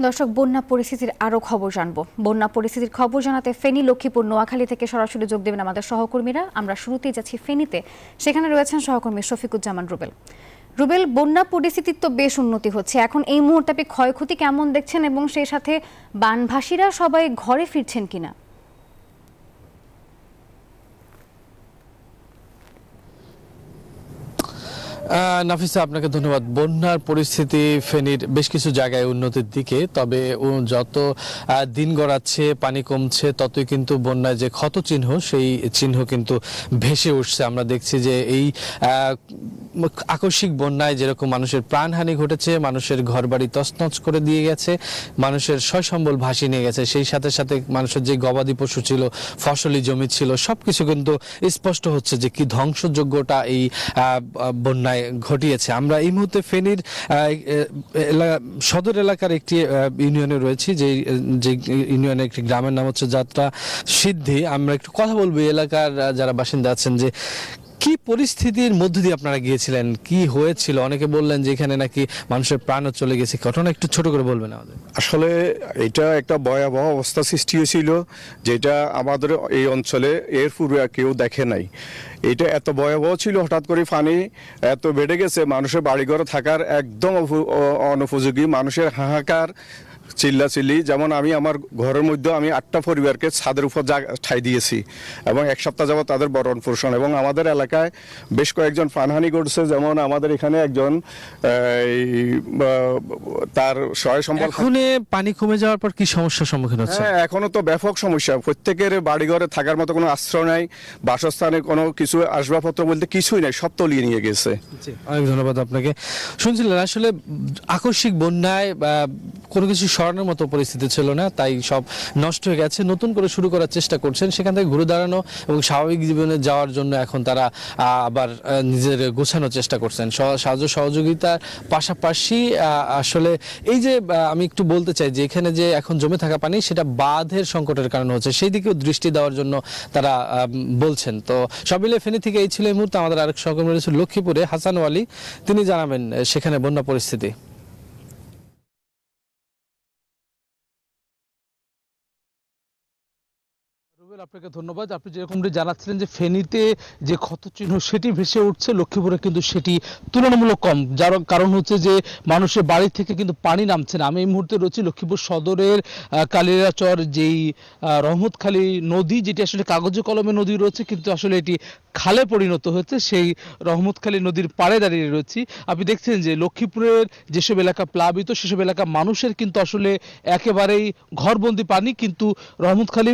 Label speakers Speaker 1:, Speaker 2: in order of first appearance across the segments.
Speaker 1: দর্শক, বন্যা পরিস্থিতির আরও খবর জানবো। বন্যা পরিস্থিতির খবর জানাতে ফেনী, লক্ষ্মীপুর, নোয়াখালী থেকে সরাসরি যোগ দেবেন আমাদের সহকর্মীরা। আমরা শুরুতেই যাচ্ছি ফেনীতে। সেখানে রয়েছেন সহকর্মী শফিকুজ্জামান রুবেল। রুবেল, বন্যা পরিস্থিতির তো বেশ উন্নতি হচ্ছে, এখন এই মুহূর্তে আপনি ক্ষয়ক্ষতি কেমন দেখছেন এবং সেই সাথে বানভাসীরা সবাই ঘরে ফিরছেন কিনা?
Speaker 2: নাফিসা, আপনাকে ধন্যবাদ। বন্যার পরিস্থিতি ফেনীর বেশ কিছু জায়গায় উন্নতির দিকে, তবে যত দিন গড়াচ্ছে, পানি কমছে, ততই কিন্তু বন্যায় যে ক্ষত চিহ্ন, সেই চিহ্ন কিন্তু ভেসে উঠছে। আমরা দেখছি যে এই আকস্মিক বন্যায় যেরকম মানুষের প্রাণহানি ঘটেছে, মানুষের ঘরবাড়ি তছনছ করে দিয়ে গেছে, মানুষের সয় সম্বল ভাসিয়ে নিয়ে গেছে, সেই সাথে সাথে মানুষের যে গবাদি পশু ছিল, ফসলি জমি ছিল, সবকিছু কিন্তু স্পষ্ট হচ্ছে যে কি ধ্বংসযোগ্যটা এই বন্যায় ঘটিয়েছে। আমরা এই মুহূর্তে ফেনীর সদর এলাকার একটি ইউনিয়নে রয়েছি, যে ইউনিয়নের একটি গ্রামের নাম হচ্ছে যাত্রা সিদ্ধি। আমরা একটু কথা বলবো এলাকার যারা বাসিন্দা আছেন, যে কি পরিস্থিতির মধ্য দিয়ে আপনারা গিয়েছিলেন, কি হয়েছিল। অনেকে বললেন যে এখানে নাকি মানুষের প্রাণও চলে গেছে, ঘটনা একটু ছোট করে বলবেন আমাদের।
Speaker 3: আসলে এটা একটা ভয়াবহ অবস্থা সৃষ্টি হয়েছিল, যেটা আমাদের এই অঞ্চলে এর পূর্বে কেউ দেখে নাই। এটা এত ভয়াবহ ছিল, হঠাৎ করে পানি এত বেড়ে গেছে, মানুষের বাড়িঘর থাকার একদম অনুপযোগী, মানুষের হাহাকার, চিল্লাচিল্লি। যেমন আমি আমার ঘরের মধ্যে আমি 8টা পরিবারকে ছাদের উপর ঠাঁই দিয়েছি এবং এক সপ্তাহ যাবত তাদের ভরণ পোষণ। এবং আমাদের এলাকায় বেশ কয়েকজন প্রাণহানি ঘটছে, যেমন আমাদের এখানে একজন তার সহায় সম্পদ।
Speaker 2: এখন পানি কমে যাওয়ার পর কি সমস্যার সম্মুখীন হচ্ছে?
Speaker 3: হ্যাঁ, এখনো তো ব্যাপক সমস্যা। প্রত্যেকের বাড়িঘরে থাকার মতো কোনো আশ্রয় নাই, বাসস্থানে কোনো কিছু আসবাবপত্র বলতে কিছুই নাই, সব তলিয়ে নিয়ে গেছে।
Speaker 2: অনেক ধন্যবাদ আপনাকে। শুনছিলেন, আসলে আকস্মিক বন্যায় কোনো কিছু সরানোর মতো পরিস্থিতি ছিল না, তাই সব নষ্ট হয়ে গেছে। নতুন করে শুরু করার চেষ্টা করছেন, সেখান থেকে ঘুরে দাঁড়ানো এবং স্বাভাবিক জীবনে যাওয়ার জন্য এখন তারা আবার নিজের গোছানোর চেষ্টা করছেন। সাহায্য সহযোগিতার পাশাপাশি আসলে এই যে আমি একটু বলতে চাই যে এখানে যে এখন জমে থাকা পানি, সেটা বাঁধের সংকটের কারণে হচ্ছে, সেই দিকেও দৃষ্টি দেওয়ার জন্য তারা বলছেন। তো সব মিলে ফেনী থেকে এই ছিল এই মুহূর্তে। আমাদের আরেক সহকর্মী রয়েছে লক্ষ্মীপুরে, হাসান ওয়ালি, তিনি জানাবেন সেখানে বন্যা পরিস্থিতি।
Speaker 4: আপনাকে ধন্যবাদ। আপনি যেরকমটি জানাচ্ছিলেন যে ফেনীতে যে ক্ষতচিহ্ন সেটি ভেসে উঠছে, লক্ষ্মীপুরে কিন্তু সেটি তুলনামূলক কম, যার কারণ হচ্ছে যে মানুষের বাড়ি থেকে কিন্তু পানি নামছে না। আমি এই মুহূর্তে রয়েছি লক্ষ্মীপুর সদরের কালিয়াচর, যেই রহমতখালী নদী, যেটি আসলে কাগজে কলমে নদী রয়েছে, কিন্তু আসলে এটি খালে পরিণত হয়েছে, সেই রহমতখালী নদীর পাড়ে দাঁড়িয়ে রয়েছি। আপনি দেখছেন যে লক্ষ্মীপুরের যেসব এলাকা প্লাবিত, সেসব এলাকা মানুষের কিন্তু আসলে একেবারেই ঘরবন্দি পানি, কিন্তু রহমতখালী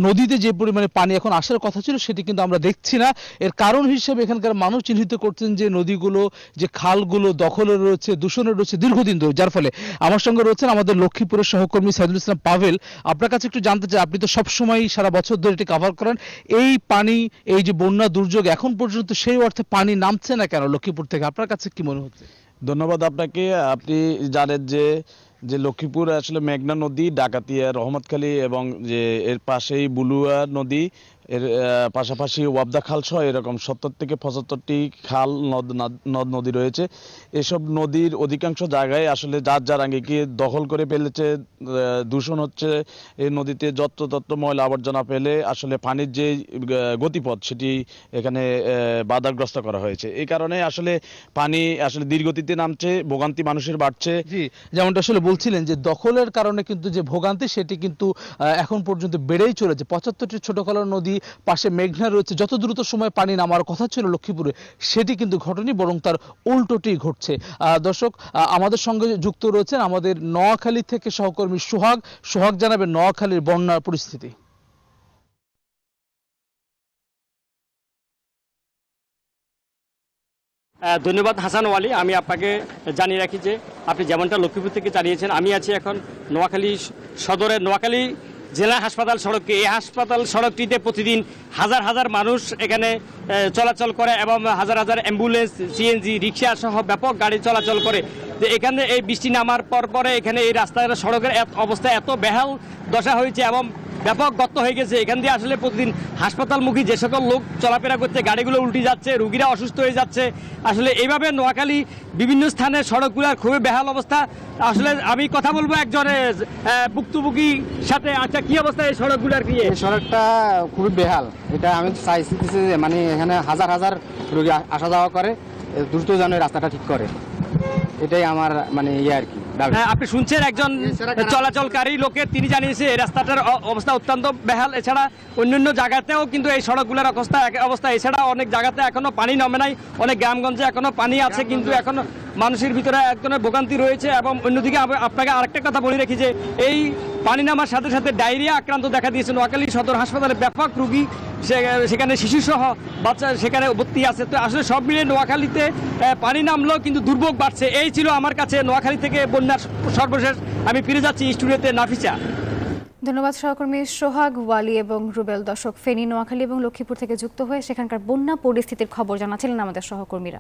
Speaker 4: নদীতে যে পরিমাণে পানি এখন আসার কথা ছিল সেটি কিন্তু আমরা দেখছি না। এর কারণ হিসেবে এখানকার মানুষ চিহ্নিত করছেন যে নদীগুলো, যে খালগুলো দখলে রয়েছে, দূষণে রয়েছে দীর্ঘদিন ধরে, যার ফলে আমার সঙ্গে রয়েছেন আমাদের লক্ষ্মীপুরের সহকর্মী সাইদুল ইসলাম পাভেল। আপনার কাছে একটু জানতে চাই, আপনি তো সবসময় সারা বছর ধরে এটি কভার করেন, এই পানি, এই যে বন্যা দুর্যোগ, এখন পর্যন্ত সেই অর্থে পানি নামছে না কেন লক্ষ্মীপুর থেকে? আপনার কাছে কি মনে হচ্ছে?
Speaker 5: ধন্যবাদ আপনাকে। আপনি জানেন যে লক্ষ্মীপুর আসলে মেঘনা নদী, ডাকাতিয়া, রহমতখালী এবং যে এর পাশেই বুলুয়া নদী, এর পাশাপাশি ওয়াবদা খাল সহ এরকম 70 থেকে 75টি খাল নদ নদী রয়েছে। এসব নদীর অধিকাংশ জায়গায় আসলে যার আঙ্গিকে দখল করে ফেলেছে, দূষণ হচ্ছে। এই নদীতে যত্র ময়লা আবর্জনা ফেলে আসলে পানির যে গতিপথ, সেটি এখানে বাধাগ্রস্ত করা হয়েছে। এই কারণে আসলে পানি আসলে ধীরগতিতে নামছে, ভোগান্তি মানুষের বাড়ছে।
Speaker 4: জি, যেমনটা আসলে বলছিলেন যে দখলের কারণে কিন্তু যে ভোগান্তি, সেটি কিন্তু এখন পর্যন্ত বেড়েই চলেছে। 75টি ছোট খাল নদী, পাশে মেঘনা রয়েছে, যত দ্রুত সময় পানি নামার কথা ছিল লক্ষ্মীপুরে, সেটি কিন্তু ঘটেনি, বরং তার উল্টোটি ঘটছে। দর্শক, আমাদের সঙ্গে যুক্ত রয়েছেন আমাদের নোয়াখালী থেকে সহকর্মী সোহাগ জানাবেন নোয়াখালীর বন্যার পরিস্থিতি।
Speaker 6: ধন্যবাদ হাসান ওয়ালি। আমি আপনাকে জানিয়ে রাখি যে আপনি যেমনটা লক্ষ্মীপুর থেকে জানিয়েছেন, আমি আছি এখন নোয়াখালী সদরের নোয়াখালী জেলা হাসপাতাল সড়কে। এই হাসপাতাল সড়কটিতে প্রতিদিন হাজার হাজার মানুষ এখানে চলাচল করে এবং হাজার হাজার অ্যাম্বুলেন্স, সিএনজি, রিক্সা সহ ব্যাপক গাড়ি চলাচল করে। যে এখানে এই বৃষ্টি নামার পরে এখানে এই রাস্তার সড়কের অবস্থা এত বেহাল দশা হয়েছে এবং ব্যাপক গর্ত হয়ে গেছে। এখান দিয়ে আসলে প্রতিদিন হাসপাতালমুখী যে সকল লোক চলাফেরা করছে, গাড়িগুলো উল্টে যাচ্ছে, রুগীরা অসুস্থ হয়ে যাচ্ছে। আসলে এইভাবে নোয়াখালী বিভিন্ন স্থানে সড়কগুলোর খুবই বেহাল অবস্থা। আসলে আমি কথা বলবো একজনের ভুক্তভোগীর সাথে। আচ্ছা, কি অবস্থা এই সড়কগুলোর? কি
Speaker 7: এই সড়কটা খুবই বেহাল। এটা আমি চাইছি যে মানে এখানে হাজার হাজার রোগী আসা যাওয়া করে, দ্রুত যেন এই রাস্তাটা ঠিক করে, এটাই আমার মানে আর কি।
Speaker 6: আপনি শুনছেন একজন চলাচলকারী লোকের, তিনি জানিয়েছে এই রাস্তাটার অবস্থা অত্যন্ত বেহাল। এছাড়া অন্যান্য জায়গাতেও কিন্তু এই সড়কগুলোর অবস্থা এছাড়া অনেক জায়গাতে এখনো পানি নামে নাই, অনেক গ্রামগঞ্জে এখনো পানি আছে, কিন্তু এখনো মানুষের ভিতরে এক ধরনের ভোগান্তি রয়েছে। এবং অন্যদিকে আপনাকে আরেকটা কথা বলে রাখি যে এই পানি নামার সাথে সাথে ডায়রিয়া আক্রান্ত দেখা দিয়েছে। নোয়াখালী সদর হাসপাতালে ব্যাপক রোগী, সেখানে শিশুসহ বাচ্চা সেখানে ভর্তি আছে। তো আসলে সব মিলিয়ে নোয়াখালীতে পানি নামলেও কিন্তু দুর্ভোগ বাড়ছে। এই ছিল আমার কাছে নোয়াখালী থেকে বন্যার সর্বশেষ। আমি ফিরে যাচ্ছি স্টুডিওতে। নাফিসা।
Speaker 1: ধন্যবাদ সহকর্মী সোহাগ, ওয়ালি এবং রুবেল। দর্শক, ফেনী, নোয়াখালী এবং লক্ষ্মীপুর থেকে যুক্ত হয়ে সেখানকার বন্যা পরিস্থিতির খবর জানাচ্ছিলেন আমাদের সহকর্মীরা।